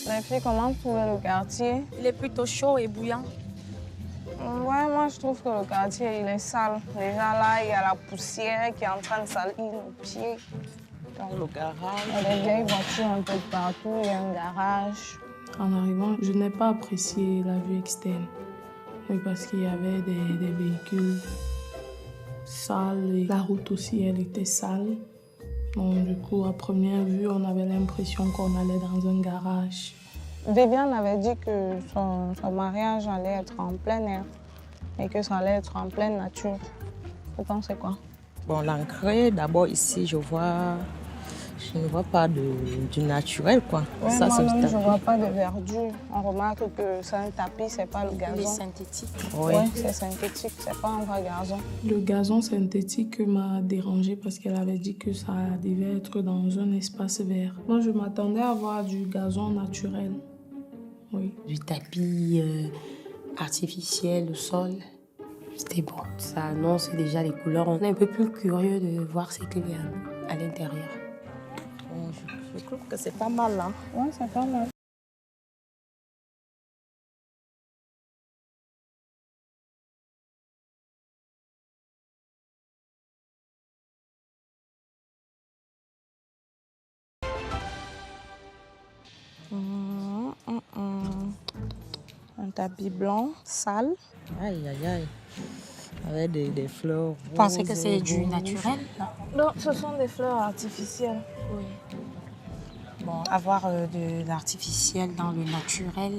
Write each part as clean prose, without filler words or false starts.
Les filles, comment vous trouvez le quartier? Il est plutôt chaud et bouillant. Ouais, moi je trouve que le quartier il est sale. Déjà là, il y a la poussière qui est en train de salir nos pieds. Dans le garage. Il y a des vieilles voitures un peu partout, il y a un garage. En arrivant, je n'ai pas apprécié la vue externe. Oui, parce qu'il y avait des véhicules sales et la route aussi, elle était sale. Donc, du coup, à première vue, on avait l'impression qu'on allait dans un garage. Viviane avait dit que son mariage allait être en plein air et que ça allait être en pleine nature. Vous pensez quoi? Bon, l'engrais, d'abord ici, je ne vois pas du naturel, quoi. Ouais, Ça, c'est moi-même, le je tapis. ne vois pas de verdure. On remarque que c'est un tapis, c'est pas le Il est gazon. synthétique. Oui. Ouais, c'est synthétique, c'est pas un vrai gazon. Le gazon synthétique m'a dérangée parce qu'elle avait dit que ça devait être dans un espace vert. Moi, je m'attendais à voir du gazon naturel. Oui. Du tapis artificiel au sol. C'était bon. Ça annonce déjà les couleurs. On est un peu plus curieux de voir ce qu'il y a à l'intérieur. Bon, je trouve que c'est pas mal, hein. Ouais, c'est pas mal. Un tapis blanc, sale. Aïe, aïe, aïe. Avec des fleurs. Vous pensez que roses, c'est du rouges. naturel? Non, ce sont des fleurs artificielles. Oui. Bon, avoir de l'artificiel dans le naturel,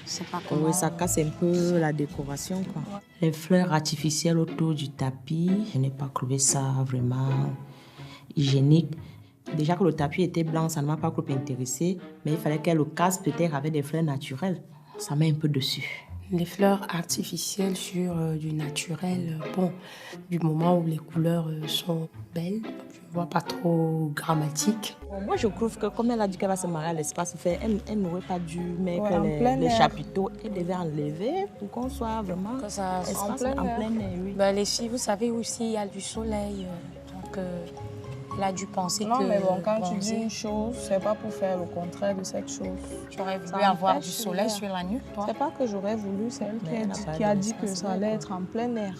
c'est pas comment. Oui, ça casse un peu la décoration, quoi. Les fleurs artificielles autour du tapis, je n'ai pas trouvé ça vraiment hygiénique. Déjà que le tapis était blanc, ça ne m'a pas trop intéressé, mais il fallait qu'elle le casse peut-être avec des fleurs naturelles. Ça met un peu dessus. Les fleurs artificielles sur du naturel, bon, du moment où les couleurs sont belles, je ne vois pas trop grammatique. Bon, moi, je trouve que comme elle a dit qu'elle va se marier à l'espace vert, elle n'aurait pas dû mettre Ouais, en plein les air. chapiteaux. Elle devait enlever pour qu'on soit vraiment Que ça espace plein en air. plein air. Oui. Ben, les filles, vous savez aussi, il y a du soleil. Donc, elle a dû penser Non, que... mais bon, quand tu bon, dis une chose, c'est pas pour faire le contraire de cette chose. tu aurais voulu Ça avoir empêche du soleil l'hiver. sur la nuque, toi. C'est pas que j'aurais voulu, c'est elle Mais elle n'a pas qui a de dit que l'espace ça allait vert, être en plein air.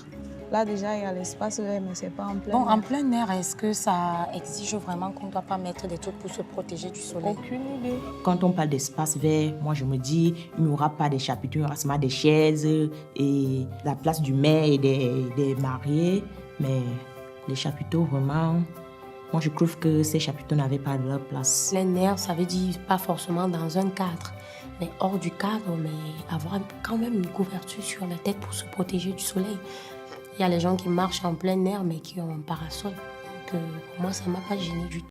Là, déjà, il y a l'espace vert, mais c'est pas en plein Bon, air. en plein air, est-ce que ça exige vraiment qu'on ne doit pas mettre des trucs pour se protéger du soleil? Aucune idée. Quand on parle d'espace vert, moi je me dis, il n'y aura pas des chapiteaux, il y aura seulement des chaises et la place du maire et des mariés. Mais les chapiteaux, vraiment, moi je trouve que ces chapiteaux n'avaient pas leur place. Plein air, ça veut dire pas forcément dans un cadre, mais hors du cadre, mais avoir quand même une couverture sur la tête pour se protéger du soleil. Il y a les gens qui marchent en plein air, mais qui ont un parasol. Donc, moi, ça ne m'a pas gêné du tout.